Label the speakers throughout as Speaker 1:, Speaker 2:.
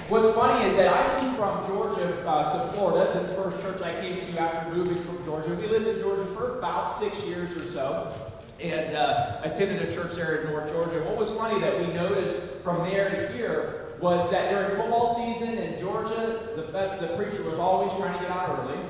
Speaker 1: What's funny is that I moved from Georgia to Florida. This is the first church I came to after moving from Georgia. We lived in Georgia for about 6 years or so, and attended a church there in North Georgia. What was funny that we noticed from there to here was that during football season in Georgia, the preacher was always trying to get out early.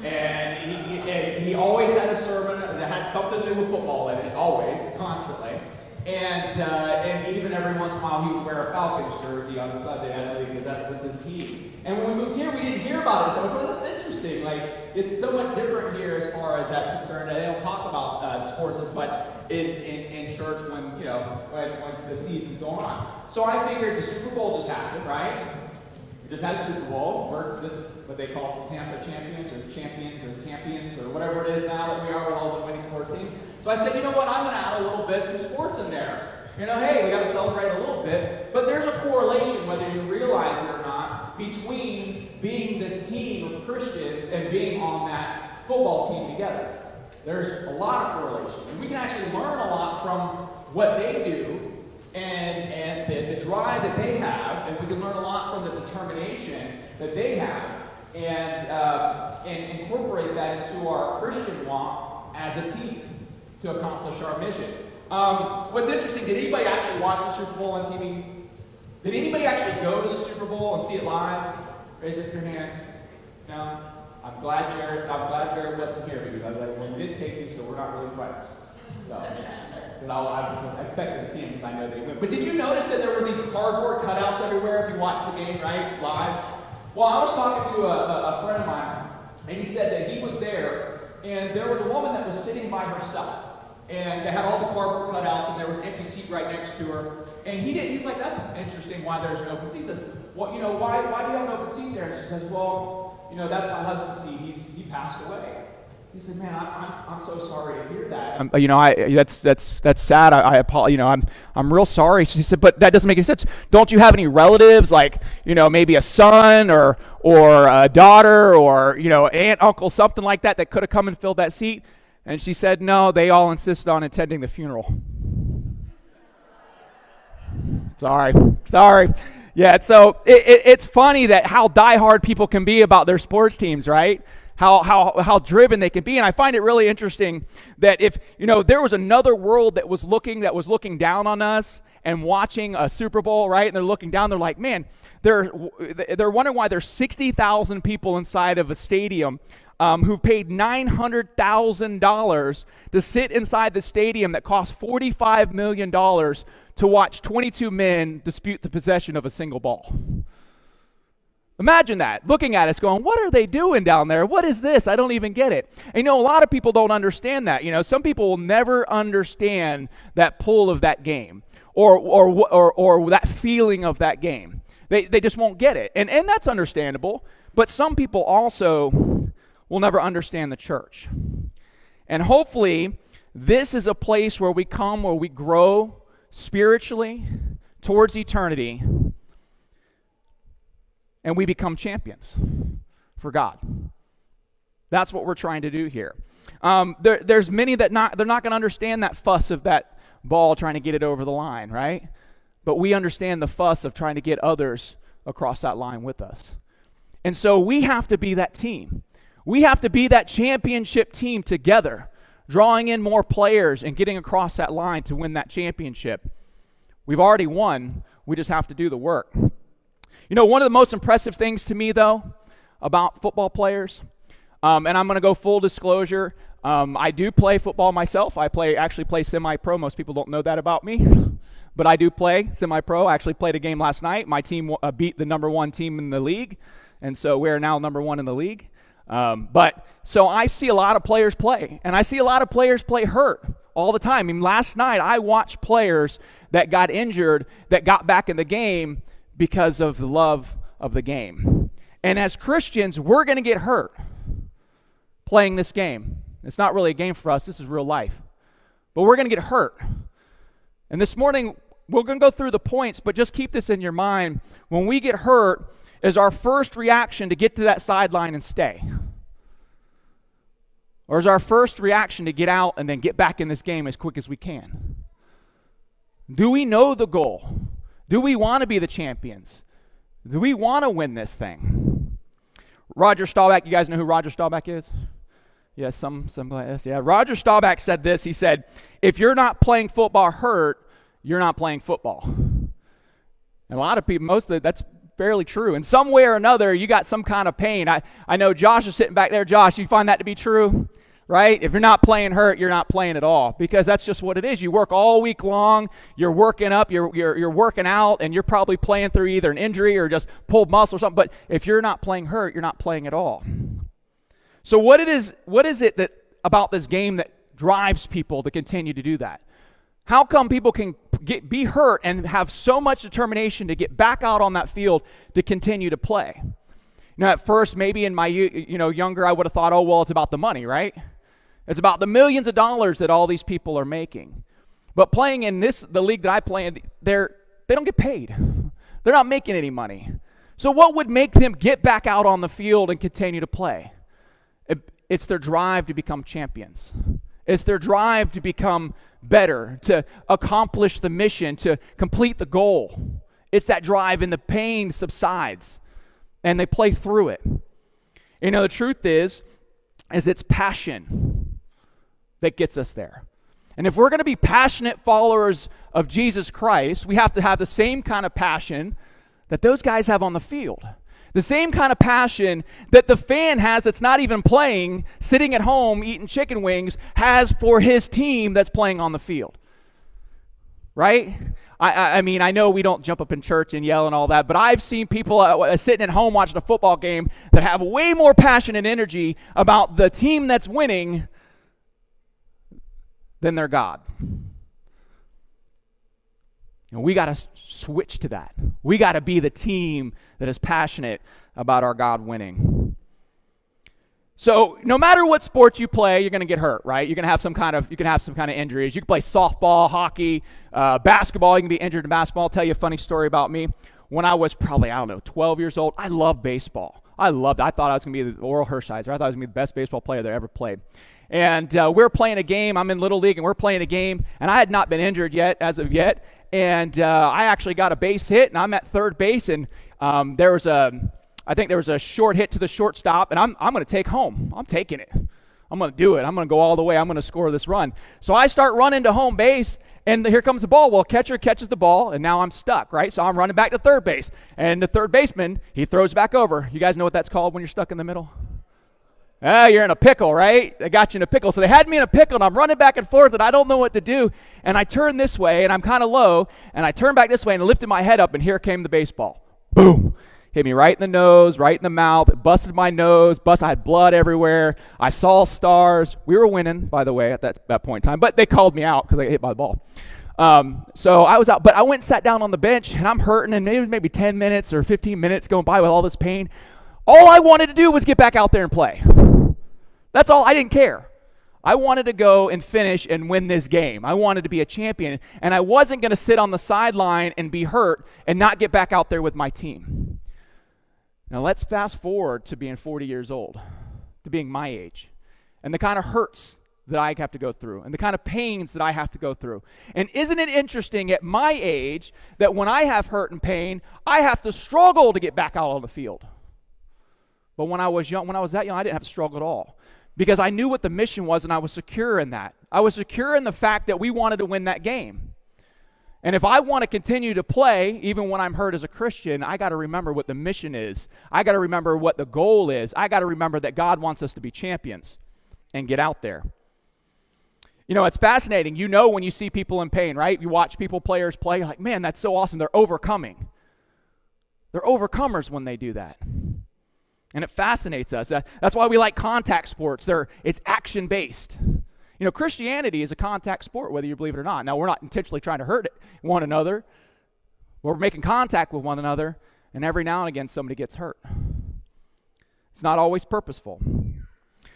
Speaker 1: And he always had a sermon that had something to do with football in it, always, constantly. And even every once in a while he would wear a Falcons jersey on a Sunday because that was his team. And when we moved here, we didn't hear about it. So I thought, that's interesting. Like, it's so much different here as far as that's concerned. They don't talk about sports as much in church when the season's going on. So I figured the Super Bowl just happened, right? We just had a Super Bowl. We're what they call Tampa champions or whatever it is now that we are with all the winning sports teams. So I said, you know what, I'm going to add a little bit some sports in there. Hey, we got to celebrate a little bit. But there's a correlation, whether you realize it or not, between being this team of Christians and being on that football team together. There's a lot of correlation. And we can actually learn a lot from what they do and the drive that they have, and we can learn a lot from the determination that they have, and incorporate that into our Christian walk as a team to accomplish our mission. What's interesting, did anybody actually watch the Super Bowl on TV? Did anybody actually go to the Super Bowl and see it live? Raise up your hand. No? I'm glad Jared wasn't here because I was like, well, you did take me, so we're not really friends. So, because I expected to see him because I know they win. But did you notice that there were these cardboard cutouts everywhere if you watched the game, right, live? Well, I was talking to a friend of mine, and he said that he was there, and there was a woman that was sitting by herself. And they had all the cardboard cutouts, and there was an empty seat right next to her. And he's like, that's interesting why there's an open seat. He says, well, why do you have an open seat there? And she says, well, that's my husband's seat. He passed away. He said, man, I'm so sorry to hear that. That's sad. I apologize. I'm real sorry. She said, but that doesn't make any sense. Don't you have any relatives, like, maybe a son or a daughter or, aunt, uncle, something like that could have come and filled that seat? And she said, no, they all insisted on attending the funeral. Sorry. Yeah, so it's funny that how diehard people can be about their sports teams, right? How driven they can be. And I find it really interesting that if, there was another world that was looking down on us and watching a Super Bowl, right? And they're looking down, they're like, man, they're wondering why there's 60,000 people inside of a stadium who paid $900,000 to sit inside the stadium that cost $45 million to watch 22 men dispute the possession of a single ball. Imagine that, looking at us going, what are they doing down there? What is this? I don't even get it. And a lot of people don't understand that. Some people will never understand that pull of that game or that feeling of that game. They just won't get it. And that's understandable. But some people also will never understand the church. And hopefully, this is a place where we come, where we grow spiritually towards eternity, and we become champions for God. That's what we're trying to do here. There's many that they're not going to understand that fuss of that ball trying to get it over the line, right? But we understand the fuss of trying to get others across that line with us. And so we have to be that team. We have to be that championship team together, drawing in more players and getting across that line to win that championship. We've already won. We just have to do the work. One of the most impressive things to me, though, about football players, and I'm going to go full disclosure, I do play football myself. I actually play semi-pro. Most people don't know that about me, but I do play semi-pro. I actually played a game last night. My team beat the number one team in the league, and so we're now number one in the league. So I see a lot of players play, and I see a lot of players play hurt all the time. I mean, last night I watched players that got injured that got back in the game because of the love of the game. And as Christians, we're going to get hurt playing this game. It's not really a game for us. This is real life. But we're going to get hurt. And this morning, we're going to go through the points, but just keep this in your mind. When we get hurt, is our first reaction to get to that sideline and stay? Or is our first reaction to get out and then get back in this game as quick as we can? Do we know the goal?
Speaker 2: Do we want to be the champions? Do we want to win this thing? Roger Staubach, you guys know who Roger Staubach is? Yes, some yes. Yeah, Roger Staubach said this. He said, if you're not playing football hurt, you're not playing football. And a lot of people, that's fairly true. In some way or another, you got some kind of pain. I know Josh is sitting back there. Josh, you find that to be true? Right? If you're not playing hurt, you're not playing at all, because that's just what it is. You work all week long, you're working up, you're working out, and you're probably playing through either an injury or just pulled muscle or something. But if you're not playing hurt, you're not playing at all. So what is it that about this game that drives people to continue to do that? How come people can be hurt and have so much determination to get back out on that field to continue to play? Now, at first, maybe in my younger, I would have thought, oh, well, it's about the money, right? It's about the millions of dollars that all these people are making. But playing in the league that I play in, they don't get paid. They're not making any money. So what would make them get back out on the field and continue to play? It's their drive to become champions. It's their drive to become better, to accomplish the mission, to complete the goal. It's that drive, and the pain subsides, and they play through it. The truth is it's passion that gets us there. And if we're going to be passionate followers of Jesus Christ, we have to have the same kind of passion that those guys have on the field. The same kind of passion that the fan has that's not even playing, sitting at home eating chicken wings, has for his team that's playing on the field. Right? I mean, I know we don't jump up in church and yell and all that, but I've seen people sitting at home watching a football game that have way more passion and energy about the team that's winning than their God. We got to switch to that. We got to be the team that is passionate about our God winning. So no matter what sports you play, you're going to get hurt, right? You're going to have some kind of injuries. You can play softball, hockey, basketball. You can be injured in basketball. I'll tell you a funny story about me. When I was probably, 12 years old, I loved baseball. I loved it. I thought I was going to be the Oral Hershiser. I thought I was going to be the best baseball player that ever played. And we were playing a game. I'm in Little League, and we're playing a game, and I had not been injured yet, as of yet. And I actually got a base hit, and I'm at third base, and there was a short hit to the shortstop, and I'm going to take home. I'm taking it. I'm going to do it. I'm going to go all the way. I'm going to score this run. So I start running to home base, and here comes the ball. Well, catcher catches the ball, and now I'm stuck, right? So I'm running back to third base, and the third baseman, he throws back over. You guys know what that's called when you're stuck in the middle? You're in a pickle, right? They got you in a pickle. So they had me in a pickle, and I'm running back and forth, and I don't know what to do. And I turn this way, and I'm kind of low, and I turn back this way, and I lifted my head up, and here came the baseball. Boom. Hit me right in the nose, right in the mouth. It busted my nose. I had blood everywhere. I saw stars. We were winning, by the way, at that point in time. But they called me out because I got hit by the ball. So I was out. But I went and sat down on the bench, and I'm hurting, and maybe 10 minutes or 15 minutes going by with all this pain. All I wanted to do was get back out there and play. That's all. I didn't care. I wanted to go and finish and win this game. I wanted to be a champion, and I wasn't going to sit on the sideline and be hurt and not get back out there with my team. Now let's fast forward to being 40 years old, to being my age, and the kind of hurts that I have to go through and the kind of pains that I have to go through. And isn't it interesting at my age that when I have hurt and pain, I have to struggle to get back out on the field? But when I was that young, I didn't have to struggle at all, because I knew what the mission was, and I was secure in that. I was secure in the fact that we wanted to win that game. And if I want to continue to play, even when I'm hurt as a Christian, I got to remember what the mission is. I got to remember what the goal is. I got to remember that God wants us to be champions and get out there. It's fascinating. When you see people in pain, right? You watch players play, you're like, man, that's so awesome. They're overcoming. They're overcomers when they do that. And it fascinates us. That's why we like contact sports. It's action-based. Christianity is a contact sport, whether you believe it or not. Now, we're not intentionally trying to hurt one another. We're making contact with one another, and every now and again, somebody gets hurt. It's not always purposeful.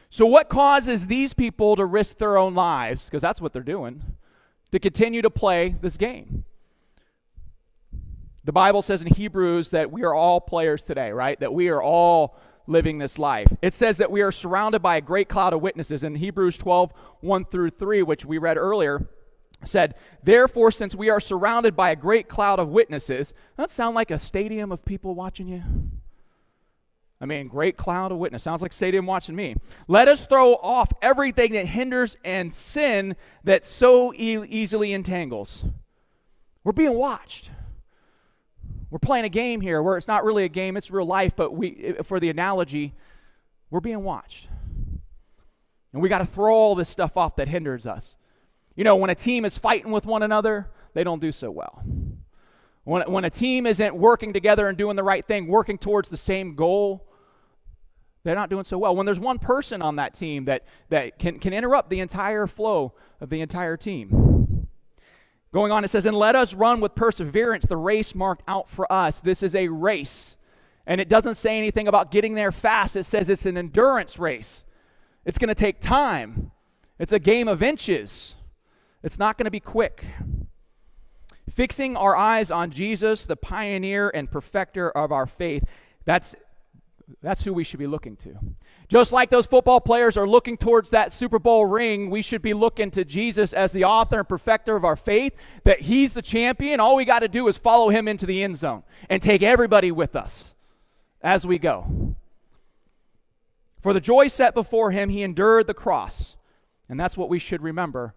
Speaker 2: So what causes these people to risk their own lives, because that's what they're doing, to continue to play this game? The Bible says in Hebrews that we are all players today, right? That we are all living this life. It says that we are surrounded by a great cloud of witnesses. In Hebrews 12, 1 through 3, which we read earlier, said, therefore, since we are surrounded by a great cloud of witnesses, doesn't that sound like a stadium of people watching you? I mean, great cloud of witness. Sounds like stadium watching me. Let us throw off everything that hinders and sin that so easily entangles. We're being watched. We're playing a game here where it's not really a game, it's real life, but for the analogy, we're being watched. And we got to throw all this stuff off that hinders us. You know, when a team is fighting with one another, they don't do so well. When a team isn't working together and doing the right thing, working towards the same goal, they're not doing so well. When there's one person on that team that can interrupt the entire flow of the entire team. Going on, it says, and let us run with perseverance the race marked out for us. This is a race. And it doesn't say anything about getting there fast. It says it's an endurance race. It's going to take time. It's a game of inches. It's not going to be quick. Fixing our eyes on Jesus, the pioneer and perfecter of our faith, that's who we should be looking to. Just like those football players are looking towards that Super Bowl ring, we should be looking to Jesus as the author and perfecter of our faith, that he's the champion. All we got to do is follow him into the end zone and take everybody with us as we go. For the joy set before him, he endured the cross. And that's what we should remember.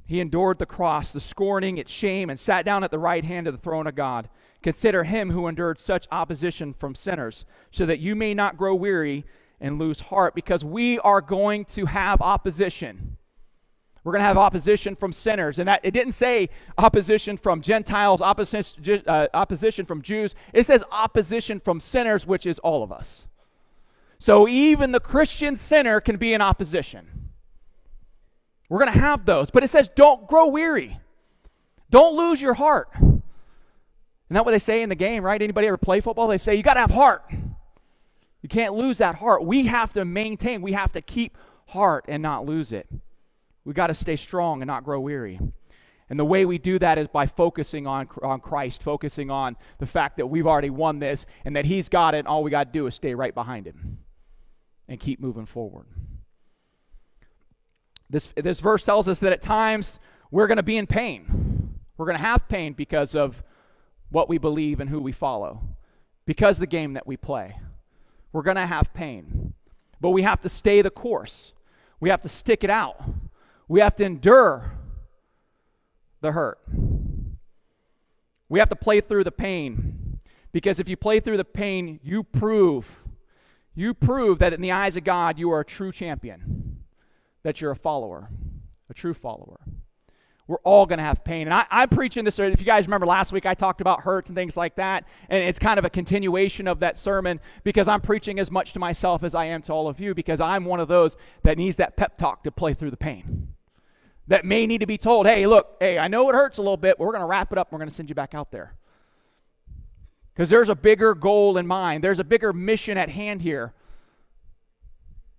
Speaker 2: He endured the cross, the scorning, its shame, and sat down at the right hand of the throne of God. Consider him who endured such opposition from sinners, so that you may not grow weary and lose heart, because we are going to have opposition. We're going to have opposition from sinners. And that it didn't say opposition from Gentiles, opposition from Jews. It says opposition from sinners, which is all of us. So even the Christian sinner can be in opposition. We're going to have those. But it says don't grow weary. Don't lose your heart. Isn't that what they say in the game, right? Anybody ever play football? They say you got to have heart. You can't lose that heart. We have to maintain. We have to keep heart and not lose it. We got to stay strong and not grow weary. And the way we do that is by focusing on Christ, focusing on the fact that we've already won this and that he's got it, and all we got to do is stay right behind him and keep moving forward. This verse tells us that at times we're going to be in pain. We're going to have pain because of what we believe and who we follow, because of the game that we play. We're going to have pain. But we have to stay the course. We have to stick it out. We have to endure the hurt. We have to play through the pain, because if you play through the pain, you prove that in the eyes of God you are a true champion, that you're a follower, a true follower. We're all going to have pain. And I'm preaching this, if you guys remember last week, I talked about hurts and things like that, and it's kind of a continuation of that sermon, because I'm preaching as much to myself as I am to all of you, because I'm one of those that needs that pep talk to play through the pain. That may need to be told, hey, look, I know it hurts a little bit, but we're going to wrap it up and we're going to send you back out there. Because there's a bigger goal in mind. There's a bigger mission at hand here.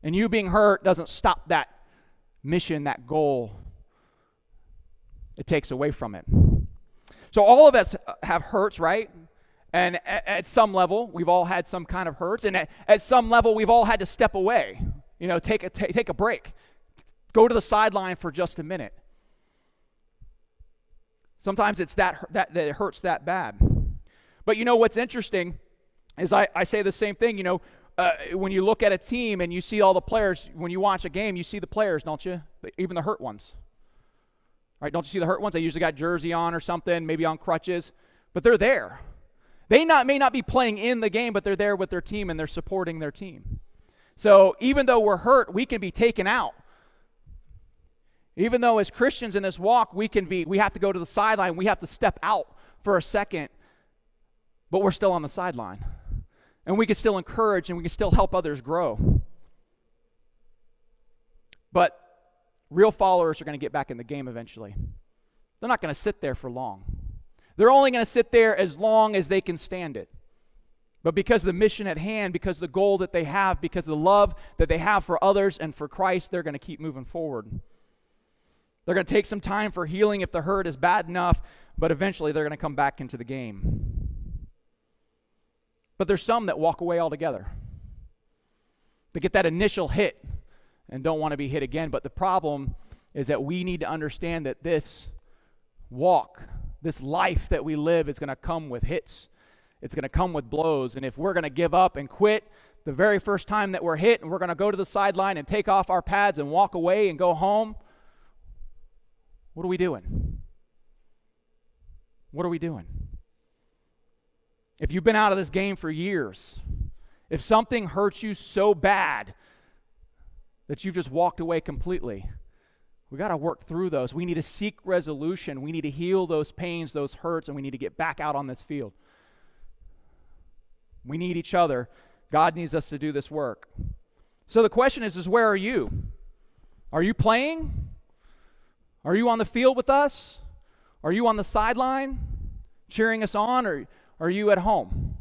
Speaker 2: And you being hurt doesn't stop that mission, that goal. It takes away from it. So all of us have hurts, right? And at some level, we've all had some kind of hurts. And at some level, we've all had to step away. Take a break. Go to the sideline for just a minute. Sometimes it's that it hurts that bad. But what's interesting is I say the same thing. When you look at a team and you see all the players, when you watch a game, you see the players, don't you? Even the hurt ones. Right? Don't you see the hurt ones? They usually got jersey on or something, maybe on crutches, but they're there. They may not be playing in the game, but they're there with their team and they're supporting their team. So even though we're hurt, we can be taken out. Even though as Christians in this walk, we have to go to the sideline, we have to step out for a second, but we're still on the sideline. And we can still encourage and we can still help others grow. But real followers are going to get back in the game eventually. They're not going to sit there for long. They're only going to sit there as long as they can stand it. But because of the mission at hand, because of the goal that they have, because of the love that they have for others and for Christ, they're going to keep moving forward. They're going to take some time for healing if the hurt is bad enough, but eventually they're going to come back into the game. But there's some that walk away altogether. They get that initial hit and don't want to be hit again. But the problem is that we need to understand that this walk, this life that we live, is going to come with hits. It's going to come with blows. And if we're going to give up and quit the very first time that we're hit, and we're going to go to the sideline and take off our pads and walk away and go home, what are we doing? What are we doing? If you've been out of this game for years, if something hurts you so bad that you've just walked away completely, we got to work through those. We need to seek resolution. We need to heal those pains, those hurts, and we need to get back out on this field. We need each other. God needs us to do this work. So the question is where are you? Are you playing? Are you on the field with us? Are you on the sideline cheering us on, or are you at home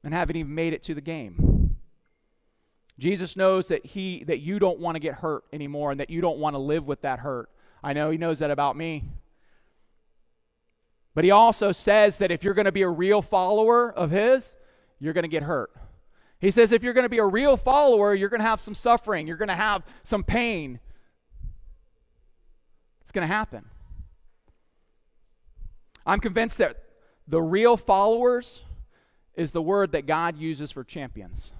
Speaker 2: and haven't even made it to the game? Jesus knows that you don't want to get hurt anymore and that you don't want to live with that hurt. I know he knows that about me. But he also says that if you're going to be a real follower of his, you're going to get hurt. He says if you're going to be a real follower, you're going to have some suffering. You're going to have some pain. It's going to happen. I'm convinced that the real followers is the word that God uses for champions.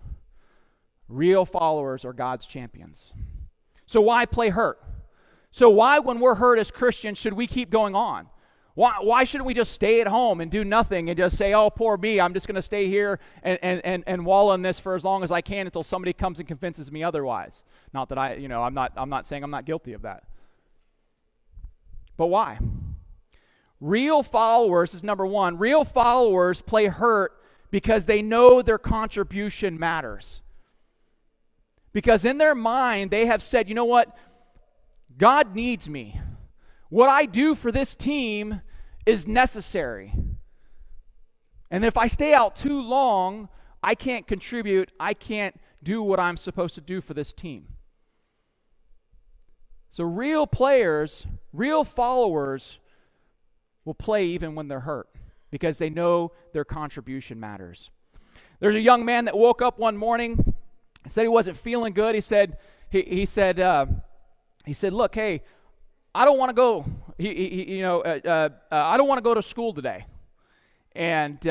Speaker 2: Real followers are God's champions. So why play hurt? So why, when we're hurt as Christians, should we keep going on? Why shouldn't we just stay at home and do nothing and just say, oh, poor me, I'm just going to stay here and wallow in this for as long as I can until somebody comes and convinces me otherwise? Not that I'm not saying I'm not guilty of that. But why? Real followers is number one. Real followers play hurt because they know their contribution matters. Because in their mind, they have said, you know what? God needs me. What I do for this team is necessary. And if I stay out too long, I can't contribute. I can't do what I'm supposed to do for this team. So real players, real followers will play even when they're hurt because they know their contribution matters. There's a young man that woke up one morning, said he wasn't feeling good. He said, look, hey, I don't want to go. I don't want to go to school today. And see,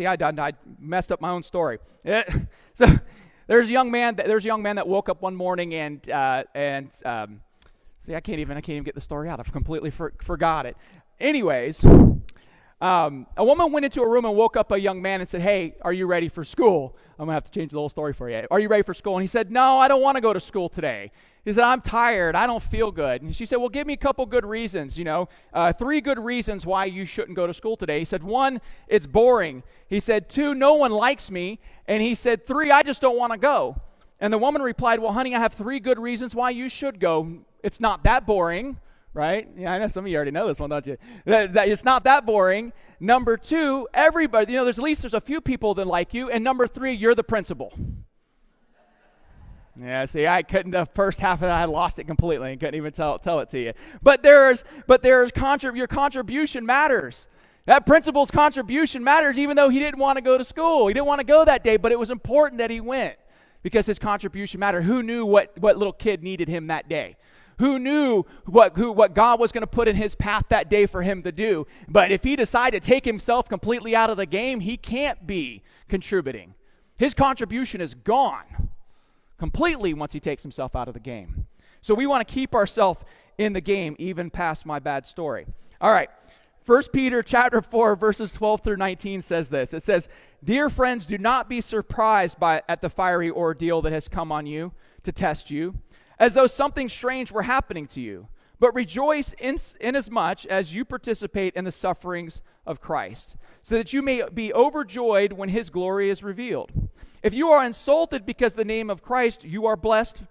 Speaker 2: I messed up my own story. So there's a young man that woke up one morning and see, I can't even get the story out. I've completely forgot it. Anyways, a woman went into a room and woke up a young man and said, hey, are you ready for school? I'm going to have to change the whole story for you. Are you ready for school? And he said, no, I don't want to go to school today. He said, I'm tired. I don't feel good. And she said, well, give me a couple good reasons, 3 good reasons why you shouldn't go to school today. He said, 1, it's boring. He said, 2, no one likes me. And he said, 3, I just don't want to go. And the woman replied, well, honey, I have 3 good reasons why you should go. It's not that boring. Right? Yeah, I know some of you already know this one, don't you? That it's not that boring. Number 2, everybody, there's a few people that like you. And number 3, you're the principal. Yeah, see, I couldn't, the first half of that, I lost it completely and couldn't even tell it to you. But your contribution matters. That principal's contribution matters even though he didn't want to go to school. He didn't want to go that day, but it was important that he went because his contribution mattered. Who knew what little kid needed him that day? Who knew what God was going to put in his path that day for him to do? But if he decided to take himself completely out of the game, he can't be contributing. His contribution is gone completely once he takes himself out of the game. So we want to keep ourselves in the game, even past my bad story. All right. 1 Peter chapter 4, verses 12 through 19 says this. It says, dear friends, do not be surprised at the fiery ordeal that has come on you to test you, as though something strange were happening to you. But rejoice inasmuch as you participate in the sufferings of Christ, so that you may be overjoyed when his glory is revealed. If you are insulted because of the name of Christ, you are blessed,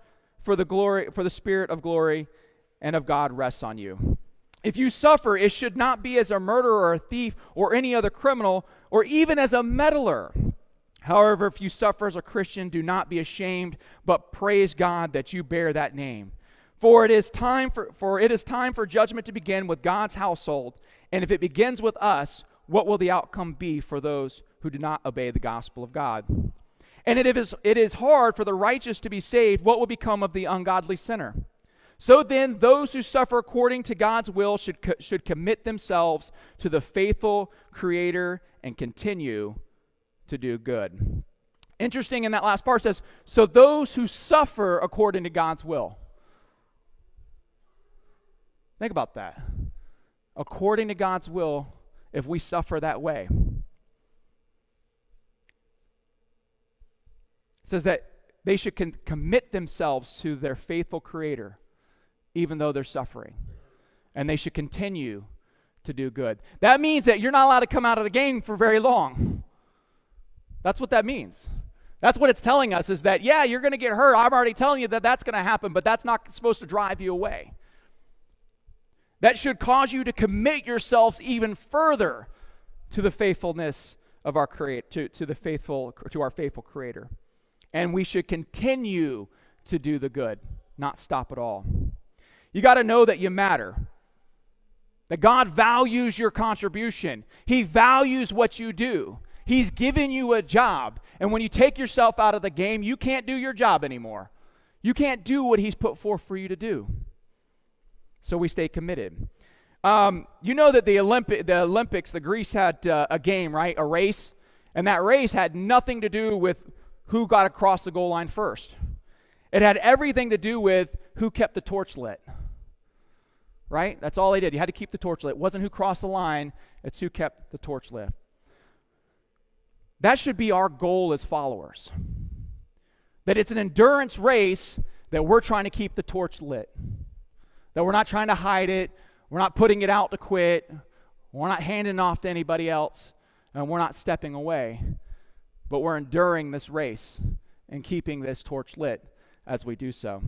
Speaker 2: for the Spirit of glory and of God rests on you. If you suffer, it should not be as a murderer or a thief or any other criminal, or even as a meddler. However, if you suffer as a Christian, do not be ashamed, but praise God that you bear that name. For it is time for judgment to begin with God's household. And if it begins with us, what will the outcome be for those who do not obey the gospel of God? And it is hard for the righteous to be saved, what will become of the ungodly sinner? So then, those who suffer according to God's will should commit themselves to the faithful Creator and continue to do good. Interesting in that last part says, so those who suffer according to God's will. Think about that. According to God's will, if we suffer that way. It says that they should commit themselves to their faithful Creator, even though they're suffering. And they should continue to do good. That means that you're not allowed to come out of the game for very long. That's what that means. That's what it's telling us, is that, yeah, you're going to get hurt. I'm already telling you that that's going to happen, but that's not supposed to drive you away. That should cause you to commit yourselves even further to the faithfulness of our Creator, to our faithful Creator. And we should continue to do the good, not stop at all. You got to know that you matter. That God values your contribution. He values what you do. He's given you a job. And when you take yourself out of the game, you can't do your job anymore. You can't do what He's put forth for you to do. So we stay committed. You know that the Olympics, the Greece had a game, right? A race. And that race had nothing to do with who got across the goal line first. It had everything to do with who kept the torch lit. Right? That's all they did. You had to keep the torch lit. It wasn't who crossed the line, it's who kept the torch lit. That should be our goal as followers. That it's an endurance race that we're trying to keep the torch lit. That we're not trying to hide it. We're not putting it out to quit. We're not handing it off to anybody else. And we're not stepping away. But we're enduring this race and keeping this torch lit as we do so.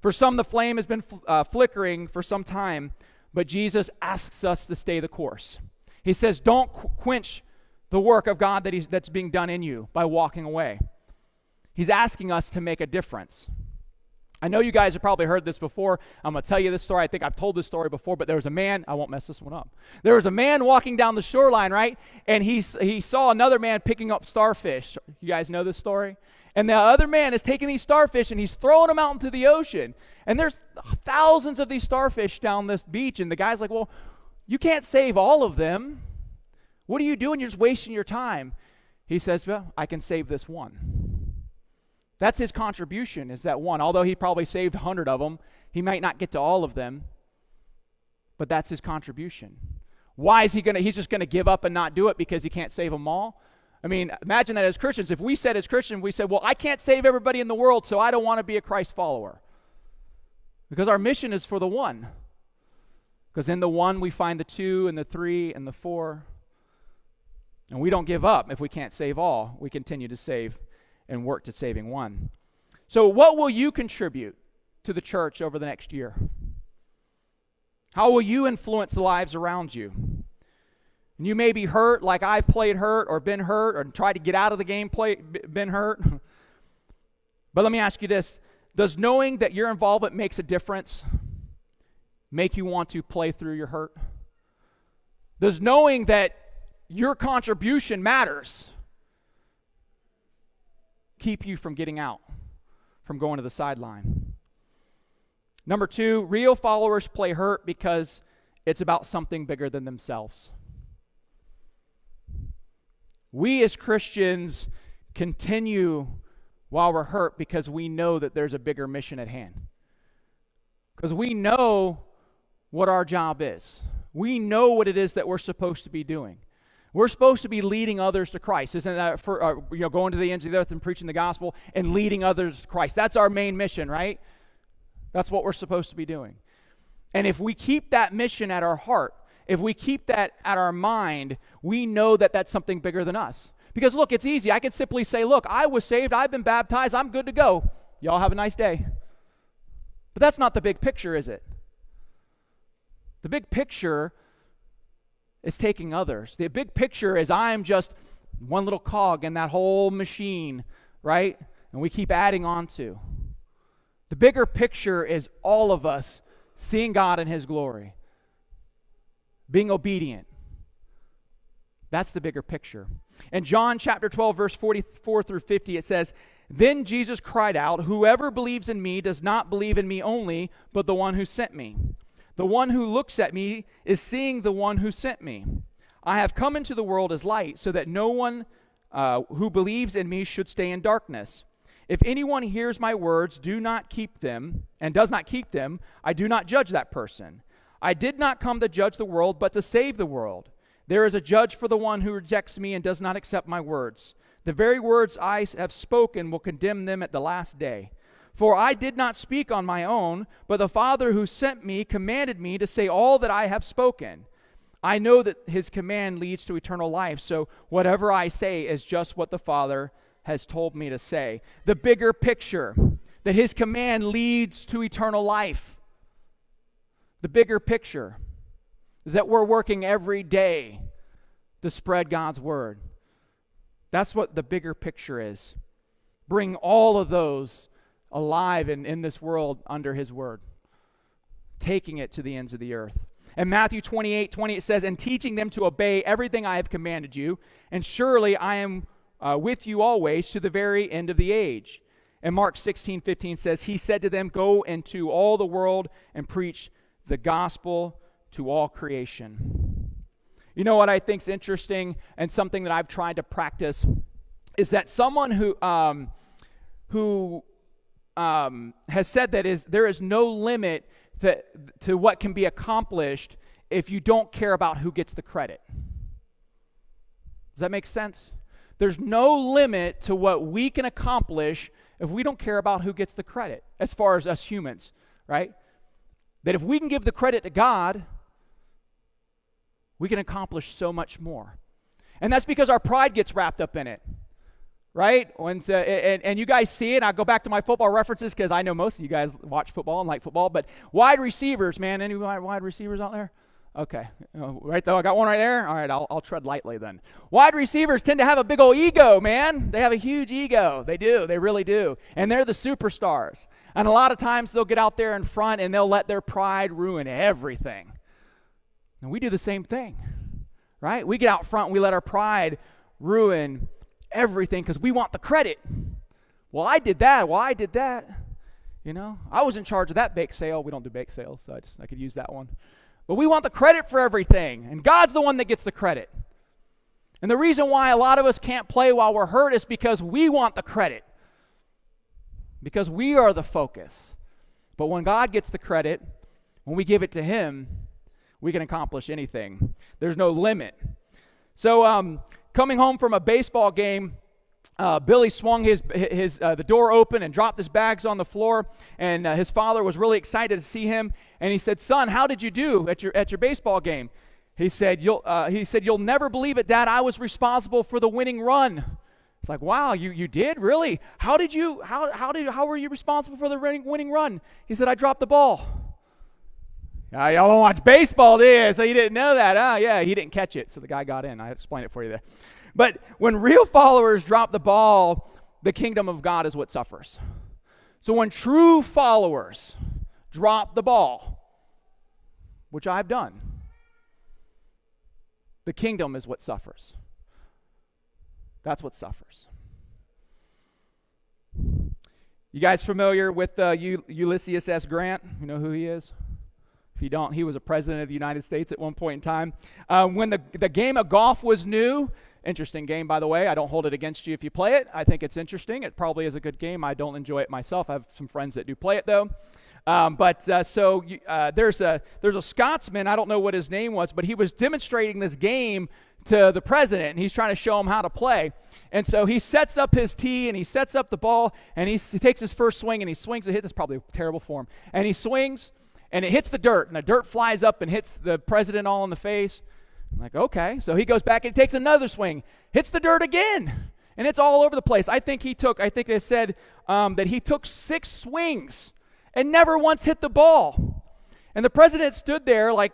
Speaker 2: For some, the flame has been flickering for some time, but Jesus asks us to stay the course. He says, don't quench the work of God that's being done in you by walking away. He's asking us to make a difference. I know you guys have probably heard this before. I'm going to tell you this story. I think I've told this story before, but there was a man, I won't mess this one up. There was a man walking down the shoreline, right? And he saw another man picking up starfish. You guys know this story? And the other man is taking these starfish and he's throwing them out into the ocean. And there's thousands of these starfish down this beach. And the guy's like, well, you can't save all of them. What are you doing? You're just wasting your time. He says, well, I can save this one. That's his contribution, is that one. Although he probably saved 100 of them, he might not get to all of them. But that's his contribution. Why is he's just going to give up and not do it because he can't save them all? I mean, imagine that as Christians. If we said as Christians, we said, well, I can't save everybody in the world, so I don't want to be a Christ follower. Because our mission is for the one. Because in the one we find the two and the three and the four. And we don't give up if we can't save all. We continue to save and work to saving one. So what will you contribute to the church over the next year? How will you influence the lives around you? And you may be hurt like I've played hurt or been hurt or tried to get out of the game, been hurt. But let me ask you this. Does knowing that your involvement makes a difference make you want to play through your hurt? Does knowing that your contribution matters keep you from getting out, from going to the sideline? Number 2, real followers play hurt because it's about something bigger than themselves. We as Christians continue while we're hurt because we know that there's a bigger mission at hand. Because we know what our job is. We know what it is that we're supposed to be doing. We're supposed to be leading others to Christ. Isn't that for going to the ends of the earth and preaching the gospel and leading others to Christ? That's our main mission, right? That's what we're supposed to be doing. And if we keep that mission at our heart, if we keep that at our mind, we know that that's something bigger than us. Because look, it's easy. I could simply say, look, I was saved, I've been baptized, I'm good to go. Y'all have a nice day. But that's not the big picture, is it? The big picture is taking others. The big picture is I'm just one little cog in that whole machine, right? And we keep adding on to. The bigger picture is all of us seeing God in His glory, being obedient, That's the bigger picture. In John chapter 12, verse 44 through 50, it says, "Then Jesus cried out, 'Whoever believes in me does not believe in me only, but the one who sent me. The one who looks at me is seeing the one who sent me. I have come into the world as light, so that no one who believes in me should stay in darkness. If anyone hears my words, does not keep them, I do not judge that person. I did not come to judge the world, but to save the world. There is a judge for the one who rejects me and does not accept my words. The very words I have spoken will condemn them at the last day. For I did not speak on my own, but the Father who sent me commanded me to say all that I have spoken. I know that his command leads to eternal life, so whatever I say is just what the Father has told me to say." The bigger picture, that his command leads to eternal life. The bigger picture is that we're working every day to spread God's word. That's what the bigger picture is. Bring all of those alive in this world under his word, taking it to the ends of the earth. In Matthew 28:20, it says, "And teaching them to obey everything I have commanded you, and surely I am with you always to the very end of the age." And Mark 16:15 says, "He said to them, 'Go into all the world and preach the gospel to all creation.'" You know what I think is interesting, and something that I've tried to practice, is that someone who has said that there is no limit to what can be accomplished if you don't care about who gets the credit. Does that make sense? There's no limit to what we can accomplish if we don't care about who gets the credit, as far as us humans, right? That if we can give the credit to God, we can accomplish so much more. And that's because our pride gets wrapped up in it, right? And you guys see it. I go back to my football references because I know most of you guys watch football and like football. But wide receivers, man, any wide receivers out there? Okay, right though, I got one right there. All right, I'll tread lightly then. Wide receivers tend to have a big old ego, man. They have a huge ego. They do. They really do. And they're the superstars. And a lot of times they'll get out there in front and they'll let their pride ruin everything. And we do the same thing, right? We get out front and we let our pride ruin everything because we want the credit. Well, I did that. You know, I was in charge of that bake sale. We don't do bake sales, so I could use that one. But we want the credit for everything, and God's the one that gets the credit. And the reason why a lot of us can't play while we're hurt is because we want the credit, because we are the focus. But when God gets the credit, when we give it to him, we can accomplish anything. There's no limit. So coming home from a baseball game, Billy swung the door open and dropped his bags on the floor, and his father was really excited to see him. And he said, "Son, how did you do at your baseball game?" He said, "You'll never believe it, Dad. I was responsible for the winning run." It's like, "Wow, you did? Really? How were you responsible for the winning run?" He said, "I dropped the ball." Y'all don't watch baseball, do you? So you didn't know that, huh? Yeah, he didn't catch it, so the guy got in. I explained it for you there. But when real followers drop the ball, the kingdom of God is what suffers. So when true followers drop the ball, which I've done, the kingdom is what suffers. That's what suffers. You guys familiar with Ulysses S. Grant? You know who he is? If you don't, he was a president of the United States at one point in time. When the game of golf was new, interesting game, by the way. I don't hold it against you if you play it. I think it's interesting. It probably is a good game. I don't enjoy it myself. I have some friends that do play it, though. There's a Scotsman, I don't know what his name was, but he was demonstrating this game to the president, and he's trying to show him how to play. And so he sets up his tee, and he sets up the ball, and he takes his first swing, and he swings a hit. That's probably terrible form. And he swings, and it hits the dirt, and the dirt flies up and hits the president all in the face. I'm like, okay. So he goes back and takes another swing, hits the dirt again, and it's all over the place. I think they said that he took 6 swings and never once hit the ball. And the president stood there like,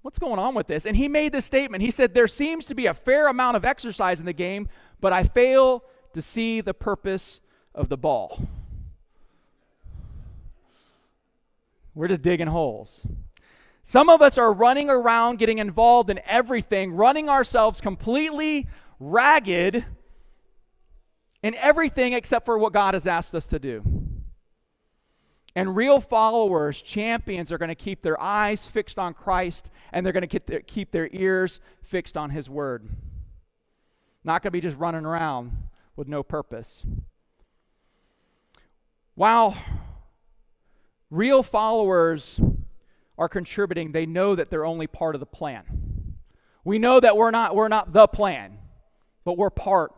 Speaker 2: what's going on with this? And he made this statement. He said, "There seems to be a fair amount of exercise in the game, but I fail to see the purpose of the ball." We're just digging holes. Some of us are running around, getting involved in everything, running ourselves completely ragged in everything except for what God has asked us to do. And real followers, champions, are going to keep their eyes fixed on Christ, and they're going to keep their ears fixed on His Word. Not going to be just running around with no purpose. While real followers are contributing, they know that they're only part of the plan. We know that we're not the plan, but we're part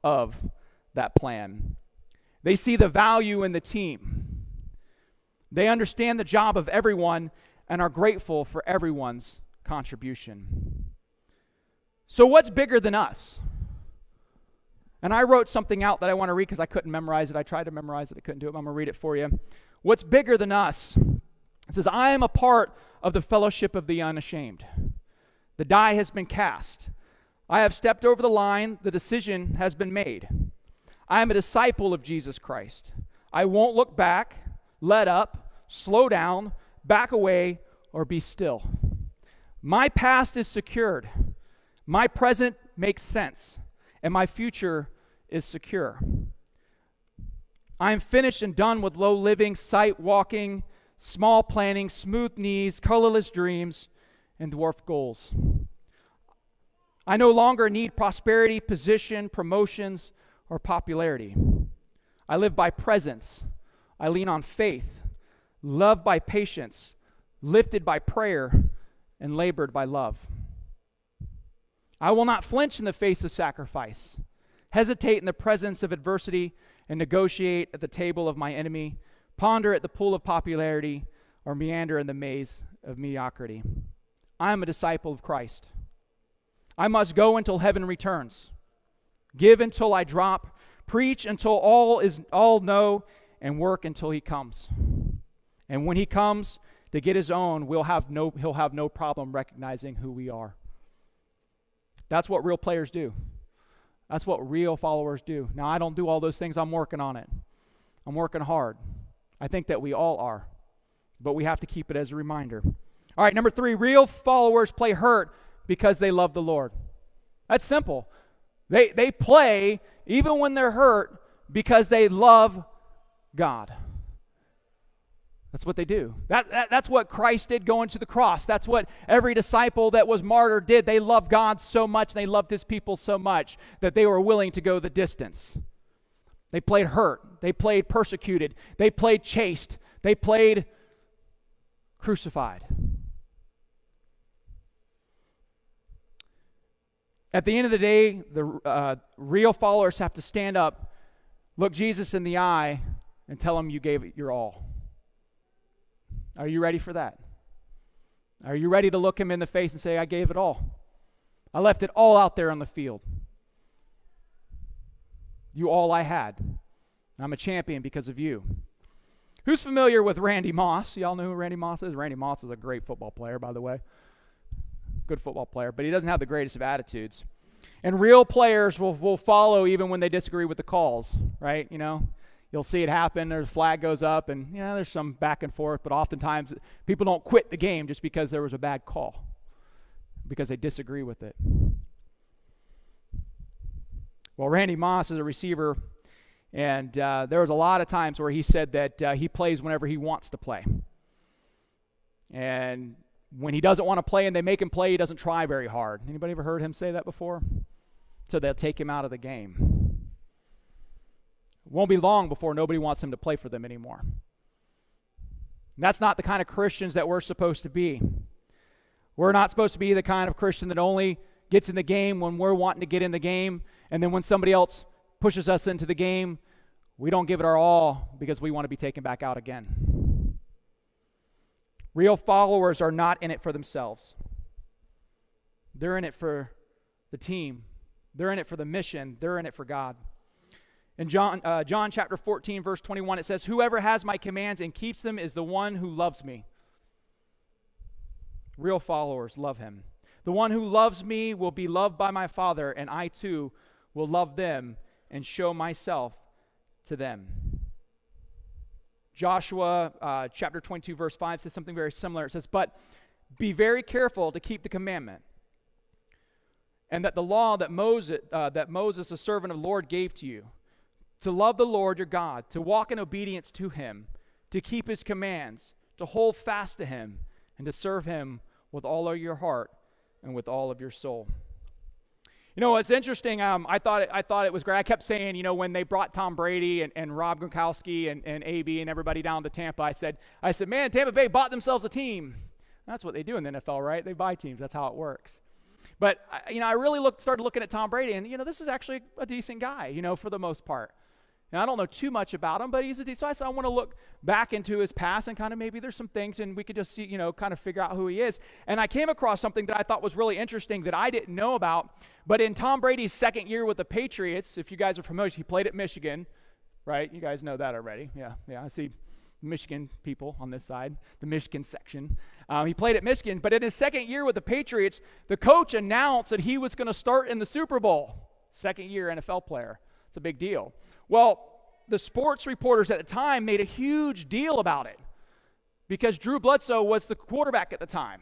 Speaker 2: of that plan. They see the value in the team. They understand the job of everyone and are grateful for everyone's contribution. So what's bigger than us? And I wrote something out that I want to read because I couldn't memorize it. I tried to memorize it. I couldn't do it. I'm going to read it for you. What's bigger than us? It says, I am a part of the fellowship of the unashamed. The die has been cast. I have stepped over the line. The decision has been made. I am a disciple of Jesus Christ. I won't look back, let up, slow down, back away, or be still. My past is secured. My present makes sense. And my future is secure. I am finished and done with low living, sight walking, small planning, smooth knees, colorless dreams, and dwarfed goals. I no longer need prosperity, position, promotions, or popularity. I live by presence. I lean on faith, loved by patience, lifted by prayer, and labored by love. I will not flinch in the face of sacrifice, hesitate in the presence of adversity, and negotiate at the table of my enemy, ponder at the pool of popularity, or meander in the maze of mediocrity. I am a disciple of Christ. I must go until heaven returns, give until I drop, preach until all know, and work until He comes. And when He comes to get His own, He'll have no problem recognizing who we are. That's what real players do. That's what real followers do. Now, I don't do all those things. I'm working on it. I'm working hard. I think that we all are. But we have to keep it as a reminder. All right, number 3, real followers play hurt because they love the Lord. That's simple. They play even when they're hurt because they love God. That's what they do. That's what Christ did going to the cross. That's what every disciple that was martyred did. They loved God so much, and they loved His people so much that they were willing to go the distance. They played hurt. They played persecuted. They played chased. They played crucified. At the end of the day, the real followers have to stand up, look Jesus in the eye, and tell Him you gave it your all. Are you ready for that? Are you ready to look Him in the face and say, I gave it all? I left it all out there on the field. You all I had. I'm a champion because of you. Who's familiar with Randy Moss? Y'all know who Randy Moss is? Randy Moss is a great football player, by the way. Good football player, but he doesn't have the greatest of attitudes. And real players will follow even when they disagree with the calls, right? You know, you'll see it happen. There's a flag goes up, and there's some back and forth. But oftentimes, people don't quit the game just because there was a bad call, because they disagree with it. Well, Randy Moss is a receiver, and there was a lot of times where he said that he plays whenever he wants to play, and when he doesn't want to play and they make him play, he doesn't try very hard. Anybody ever heard him say that before? So they'll take him out of the game. It won't be long before nobody wants him to play for them anymore. And that's not the kind of Christians that we're supposed to be. We're not supposed to be the kind of Christian that only gets in the game when we're wanting to get in the game, and then when somebody else pushes us into the game, we don't give it our all because we want to be taken back out again. Real followers are not in it for themselves. They're in it for the team. They're in it for the mission. They're in it for God. In John chapter 14, verse 21, it says, whoever has my commands and keeps them is the one who loves me. Real followers love Him. The one who loves me will be loved by my Father, and I too will love them and show myself to them. Joshua chapter 22, verse 5 says something very similar. It says, but be very careful to keep the commandment, and that the law that Moses, the servant of the Lord, gave to you, to love the Lord your God, to walk in obedience to him, to keep his commands, to hold fast to him, and to serve him with all of your heart and with all of your soul. You know, it's interesting. I thought it was great. I kept saying, you know, when they brought Tom Brady and Rob Gronkowski and AB and everybody down to Tampa, I said, man, Tampa Bay bought themselves a team. That's what they do in the NFL, right? They buy teams. That's how it works. But, I really started looking at Tom Brady, and, this is actually a decent guy, for the most part. And I don't know too much about him, but he's a decent. So I said, I want to look back into his past and kind of maybe there's some things, and we could just see, kind of figure out who he is. And I came across something that I thought was really interesting that I didn't know about. But in Tom Brady's second year with the Patriots, if you guys are familiar, he played at Michigan, right? You guys know that already. Yeah, I see Michigan people on this side, the Michigan section. He played at Michigan, but in his second year with the Patriots, the coach announced that he was going to start in the Super Bowl. Second year NFL player. It's a big deal. Well, the sports reporters at the time made a huge deal about it because Drew Bledsoe was the quarterback at the time.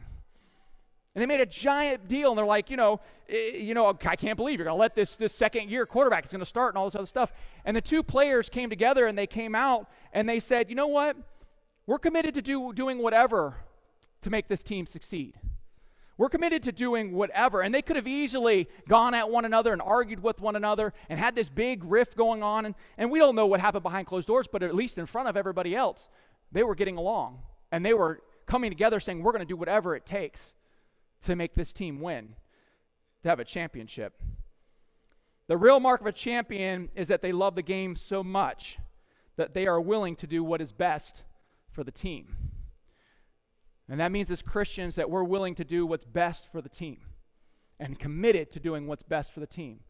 Speaker 2: And they made a giant deal, and they're like, I can't believe you're going to let this second-year quarterback is going to start and all this other stuff. And the two players came together, and they came out, and they said, you know what? We're committed to doing whatever to make this team succeed. We're committed to doing whatever. And they could have easily gone at one another and argued with one another and had this big rift going on. And we don't know what happened behind closed doors, but at least in front of everybody else, they were getting along. And they were coming together saying, we're going to do whatever it takes to make this team win, to have a championship. The real mark of a champion is that they love the game so much that they are willing to do what is best for the team. And that means as Christians that we're willing to do what's best for the team and committed to doing what's best for the team.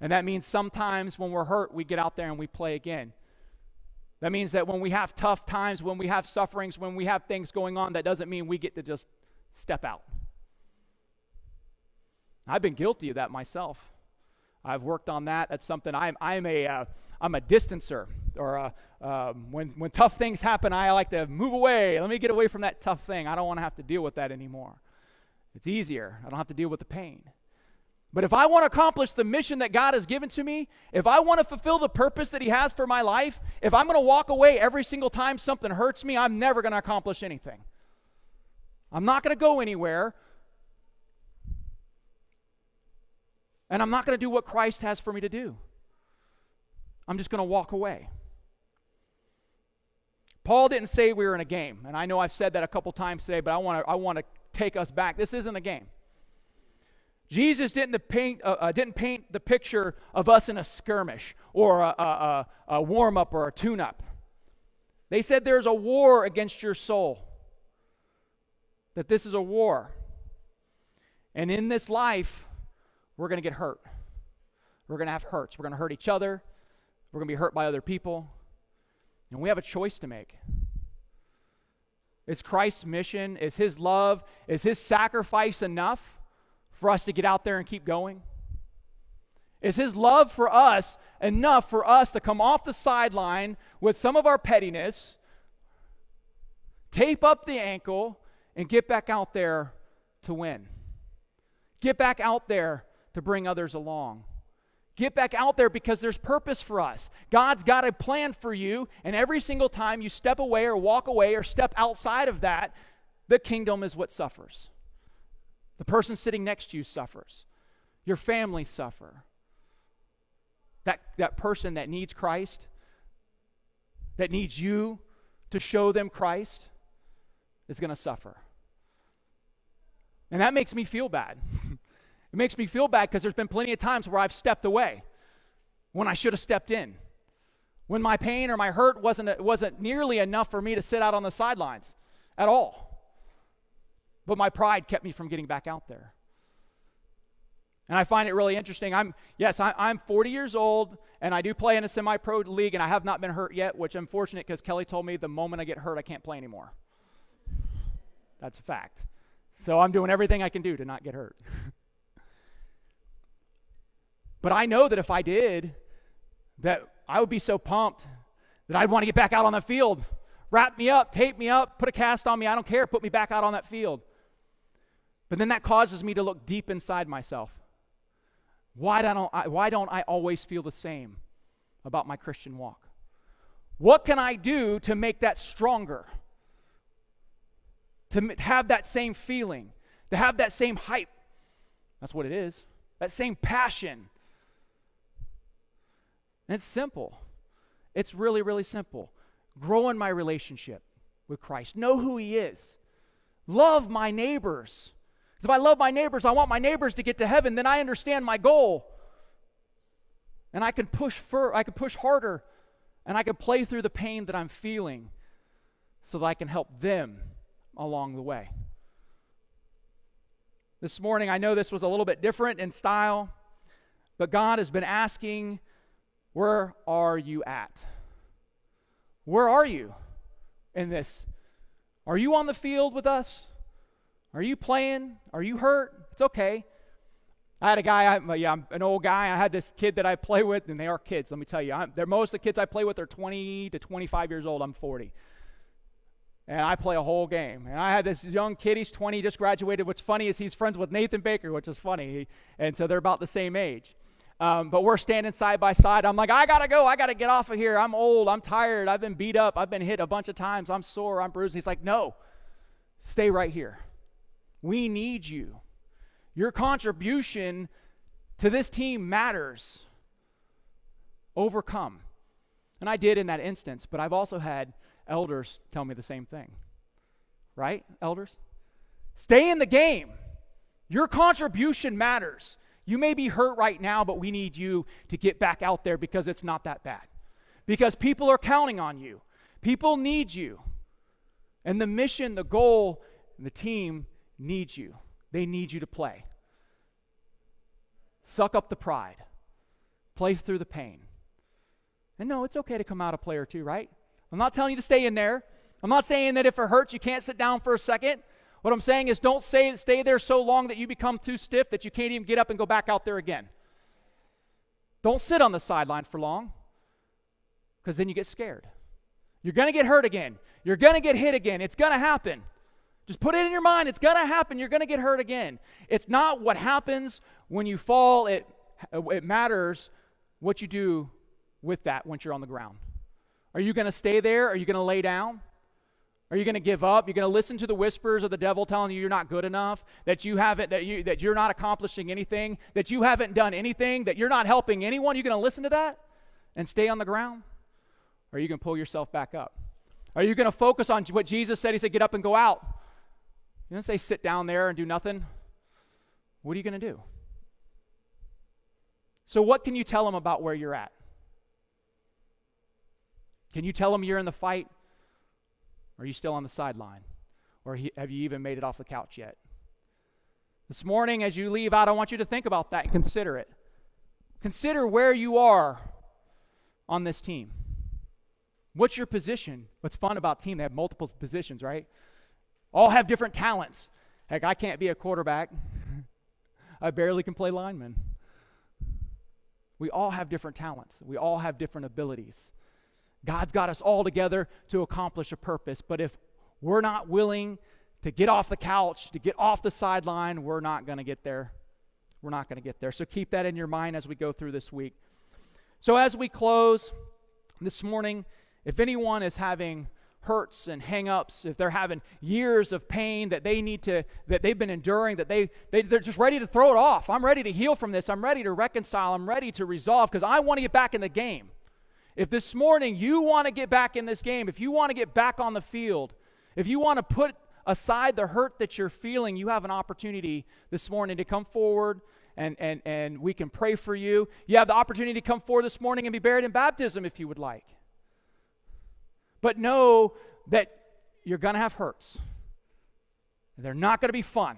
Speaker 2: And that means sometimes when we're hurt, we get out there and we play again. That means that when we have tough times, when we have sufferings, when we have things going on, that doesn't mean we get to just step out. I've been guilty of that myself. I've worked on that. That's something I'm a distancer, or when tough things happen, I like to move away. Let me get away from that tough thing. I don't want to have to deal with that anymore. It's easier. I don't have to deal with the pain. But if I want to accomplish the mission that God has given to me, if I want to fulfill the purpose that he has for my life, if I'm going to walk away every single time something hurts me, I'm never going to accomplish anything. I'm not going to go anywhere. And I'm not going to do what Christ has for me to do. I'm just going to walk away. Paul didn't say we were in a game, and I know I've said that a couple times today, but I want to take us back. This isn't a game. Jesus didn't paint the picture of us in a skirmish or a warm-up or a tune-up. They said there's a war against your soul, that this is a war. And in this life, we're going to get hurt. We're going to have hurts. We're going to hurt each other. We're going to be hurt by other people. And we have a choice to make. Is Christ's mission, is his love, is his sacrifice enough for us to get out there and keep going? Is his love for us enough for us to come off the sideline with some of our pettiness, tape up the ankle, and get back out there to win? Get back out there to bring others along. Get back out there because there's purpose for us. God's got a plan for you, and every single time you step away or walk away or step outside of that, the kingdom is what suffers. The person sitting next to you suffers. Your family suffer. That person that needs Christ, that needs you to show them Christ, is going to suffer. And that makes me feel bad. It makes me feel bad because there's been plenty of times where I've stepped away when I should have stepped in. When my pain or my hurt wasn't nearly enough for me to sit out on the sidelines at all. But my pride kept me from getting back out there. And I find it really interesting. I'm 40 years old, and I do play in a semi-pro league, and I have not been hurt yet, which I'm fortunate because Kelly told me the moment I get hurt, I can't play anymore. That's a fact. So I'm doing everything I can do to not get hurt. But I know that if I did, that I would be so pumped that I'd want to get back out on the field. Wrap me up, tape me up, put a cast on me, I don't care, put me back out on that field. But then that causes me to look deep inside myself. Why don't I always feel the same about my Christian walk? What can I do to make that stronger? To have that same feeling, to have that same hype. That's what it is. That same passion. And it's simple. It's really, really simple. Grow in my relationship with Christ. Know who He is. Love my neighbors. If I love my neighbors, I want my neighbors to get to heaven, then I understand my goal. And I can push harder, and I can play through the pain that I'm feeling so that I can help them along the way. This morning, I know this was a little bit different in style, but God has been asking, where are you at? Where are you in this? Are you on the field with us? Are you playing? Are you hurt? It's okay. I had a guy, I'm an old guy. I had this kid that I play with, and they are kids, let me tell you. Most of the kids I play with are 20 to 25 years old. I'm 40. And I play a whole game. And I had this young kid, he's 20, just graduated. What's funny is he's friends with Nathan Baker, which is funny. And so they're about the same age. But we're standing side by side. I'm like, I got to go. I got to get off of here. I'm old. I'm tired. I've been beat up. I've been hit a bunch of times. I'm sore. I'm bruised. He's like, no, stay right here. We need you. Your contribution to this team matters. Overcome. And I did in that instance, but I've also had elders tell me the same thing. Right, elders? Stay in the game. Your contribution matters. You may be hurt right now, but we need you to get back out there because it's not that bad. Because people are counting on you. People need you. And the mission, the goal, and the team needs you. They need you to play. Suck up the pride. Play through the pain. And no, it's okay to come out a play or two, right? I'm not telling you to stay in there. I'm not saying that if it hurts, you can't sit down for a second. What I'm saying is don't stay there so long that you become too stiff that you can't even get up and go back out there again. Don't sit on the sideline for long, because then you get scared. You're going to get hurt again. You're going to get hit again. It's going to happen. Just put it in your mind. It's going to happen. You're going to get hurt again. It's not what happens when you fall. It matters what you do with that once you're on the ground. Are you going to stay there? Are you going to lay down? Are you going to give up? You're going to listen to the whispers of the devil telling you you're not good enough, that you're not accomplishing anything, that you haven't done anything, that you're not helping anyone? You're going to listen to that and stay on the ground? Or are you going to pull yourself back up? Are you going to focus on what Jesus said? He said, get up and go out. You don't say sit down there and do nothing. What are you going to do? So what can you tell them about where you're at? Can you tell them you're in the fight? Or are you still on the sideline? Or have you even made it off the couch yet? This morning, as you leave out, I want you to think about that and consider it. Consider where you are on this team. What's your position? What's fun about team, they have multiple positions, right? All have different talents. Heck, I can't be a quarterback. I barely can play lineman. We all have different talents. We all have different abilities. God's got us all together to accomplish a purpose, but if we're not willing to get off the couch, to get off the sideline, we're not going to get there. We're not going to get there. So keep that in your mind as we go through this week. So as we close this morning, if anyone is having hurts and hang-ups, if they're having years of pain that they've been enduring, that they're just ready to throw it off. I'm ready to heal from this. I'm ready to reconcile. I'm ready to resolve because I want to get back in the game. If this morning you want to get back in this game, if you want to get back on the field, if you want to put aside the hurt that you're feeling, you have an opportunity this morning to come forward and we can pray for you. You have the opportunity to come forward this morning and be buried in baptism if you would like. But know that you're going to have hurts. They're not going to be fun.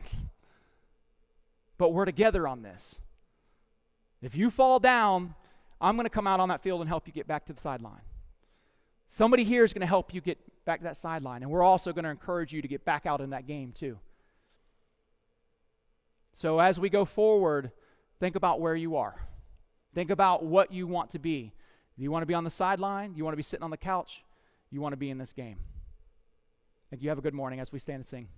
Speaker 2: But we're together on this. If you fall down, I'm going to come out on that field and help you get back to the sideline. Somebody here is going to help you get back to that sideline, and we're also going to encourage you to get back out in that game too. So as we go forward, think about where you are. Think about what you want to be. Do you want to be on the sideline? Do you want to be sitting on the couch? You want to be in this game. Thank you. Have a good morning as we stand and sing.